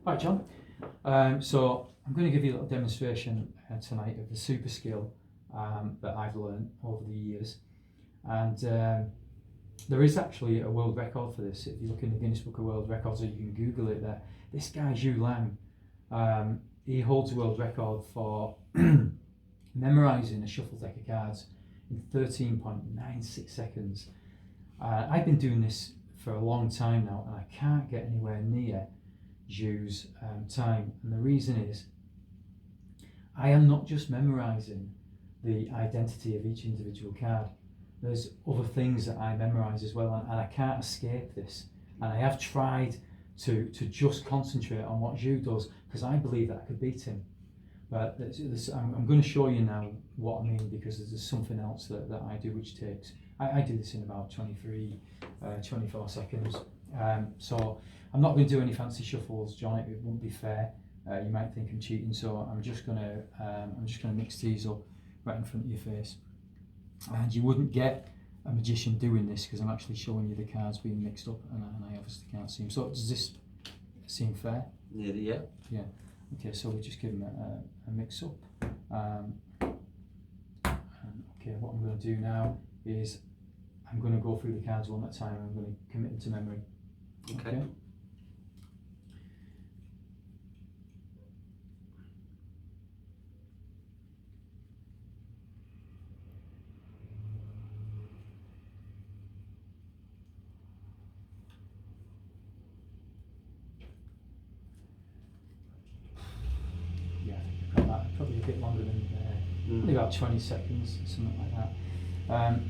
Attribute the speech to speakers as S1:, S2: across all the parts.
S1: Right, John. So I'm going to give you a little demonstration tonight of the super skill that I've learned over the years, and there is actually a world record for this. If you look in the Guinness Book of World Records, or you can Google it there. This guy Zhu Lang, he holds a world record for memorising a shuffle deck of cards in 13.96 seconds. I've been doing this for a long time now, and I can't get anywhere near Zhu's time. And the reason is, I am not just memorising the identity of each individual card. There's other things that I memorise as well, and I can't escape this. And I have tried to just concentrate on what Zhu does, because I believe that I could beat him. But I'm going to show you now what I mean, because there's something else that I do which takes, I do this in about 24 seconds. So I'm not going to do any fancy shuffles, John. It wouldn't be fair. You might think I'm cheating, so I'm just going to mix these up right in front of your face. And you wouldn't get a magician doing this, because I'm actually showing you the cards being mixed up, and I obviously can't see them. So does this seem fair?
S2: Yeah.
S1: Yeah. Okay, so we just give them a mix up. Okay, what I'm going to do now is I'm going to go through the cards one at a time. I'm going to commit them to memory.
S2: Okay.
S1: Yeah, I think I've got that. Probably a bit longer than only about 20 seconds, something like that.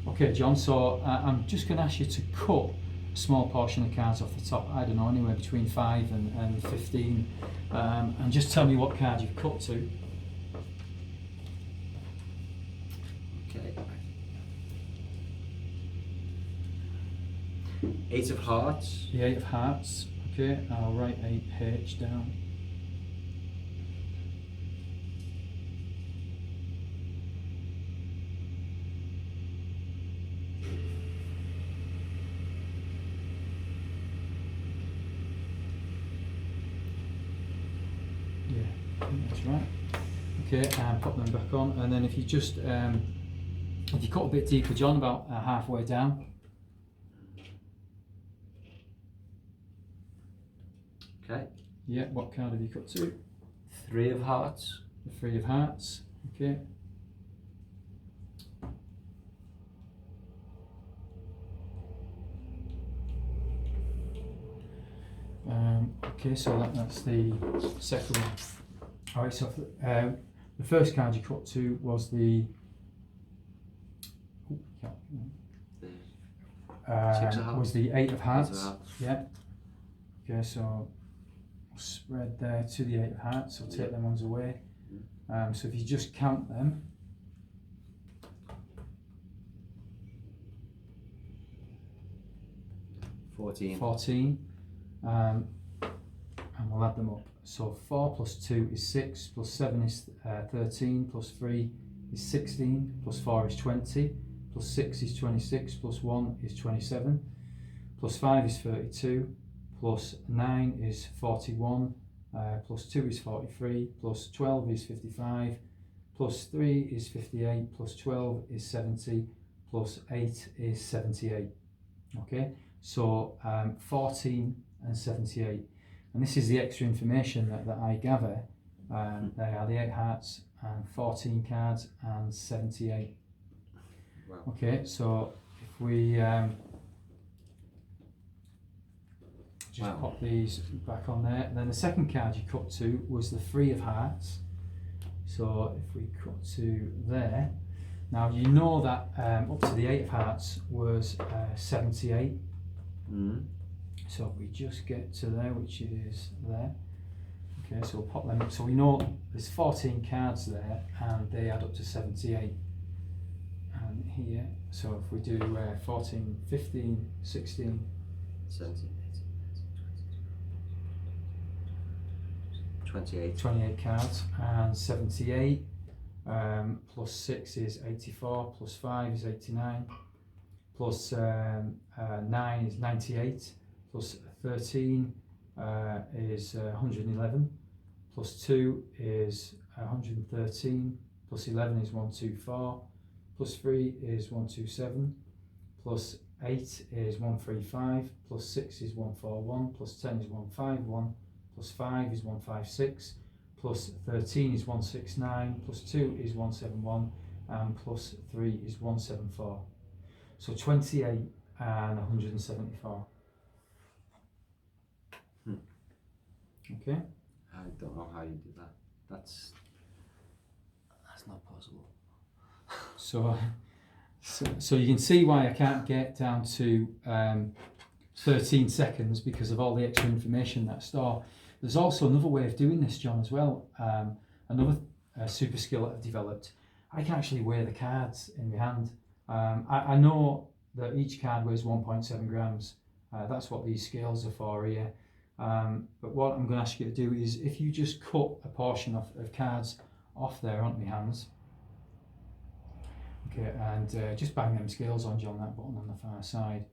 S1: Okay, John, so I'm just going to ask you to cut a small portion of cards off the top. I don't know, anywhere between 5 and 15, and just tell me what card you've cut to.
S2: Okay. 8 of hearts.
S1: The 8 of hearts. Okay, I'll write 8H down. Yeah, I think that's right. Okay, and pop them back on, and then if you just if you cut a bit deeper, John, about halfway down.
S2: Okay.
S1: Yeah, what card have you cut to?
S2: 3 of hearts.
S1: The 3 of hearts. Okay. Okay, so that's the second one. Alright, so the first card you cut to was the
S2: 6 of hearts.
S1: was the 8 of hearts.
S2: 8 of hearts.
S1: Yeah. Okay, so spread there to the 8 of hearts, so take them ones away. So if you just count them, $14, and we'll add them up. So 4 plus 2 is 6, plus 7 is 13, plus 3 is 16, plus 4 is 20, plus 6 is 26, plus 1 is 27, plus 5 is 32, plus 9 is 41, plus 2 is 43, plus 12 is 55, plus 3 is 58, plus 12 is 70, plus 8 is 78. Okay, so 14 and 78. And this is the extra information that I gather. They are the 8 hearts and 14 cards and 78.
S2: Wow.
S1: Okay, so if we just pop these back on there. And then the second card you cut to was the 3 of hearts. So if we cut to there, now you know that up to the 8 of hearts was 78. So if we just get to there, which is there. Okay, so we'll pop them up. So we know there's 14 cards there, and they add up to 78. And here, so if we do 14, 15, 16,
S2: 17, 28.
S1: 28 cards, and 78 plus 6 is 84, plus 5 is 89, plus 9 is 98, plus 13 is 111, plus 2 is 113, plus 11 is 124, plus 3 is 127, plus 8 is 135, plus 6 is 141, plus 10 is 151, plus 5 is 156, plus 13 is 169, plus 2 is 171, and plus 3 is 174. So 28 and 174. Okay.
S2: I don't know how you do that. That's not possible.
S1: So you can see why I can't get down to 13 seconds because of all the extra information that store. There's also another way of doing this, John, as well. Another super skill that I've developed. I can actually weigh the cards in my hand. I know that each card weighs 1.7 grams. That's what these scales are for here. But what I'm going to ask you to do is, if you just cut a portion of cards off there onto my hands, okay, and just bang them scales on, John, that button on the far side.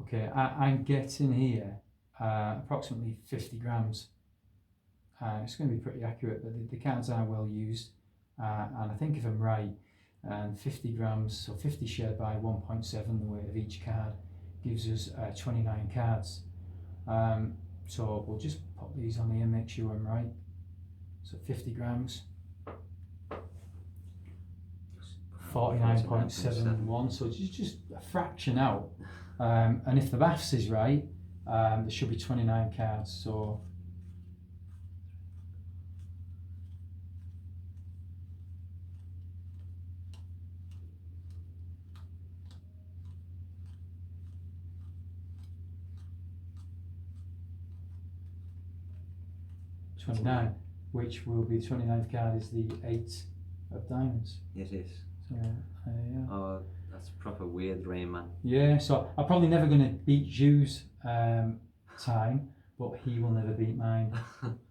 S1: Okay, I'm getting here approximately 50 grams. It's going to be pretty accurate, but the cards are well used, and I think if I'm right, 50 grams, so 50 shared by 1.7, the weight of each card, gives us 29 cards. So we'll just pop these on here and make sure I'm right. So 50 grams, 49.71, so it's just a fraction out. And if the maths is right, there should be 29 cards. So $29, which will be 29th card is the 8 of diamonds.
S2: It is.
S1: So yeah.
S2: Oh, that's proper weird Rainman.
S1: Yeah, so I'm probably never going to beat Ju's time, but he will never beat mine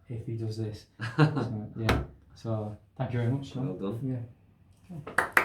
S1: if he does this. So, yeah. So thank you very much, John.
S2: Well done.
S1: Yeah. Okay.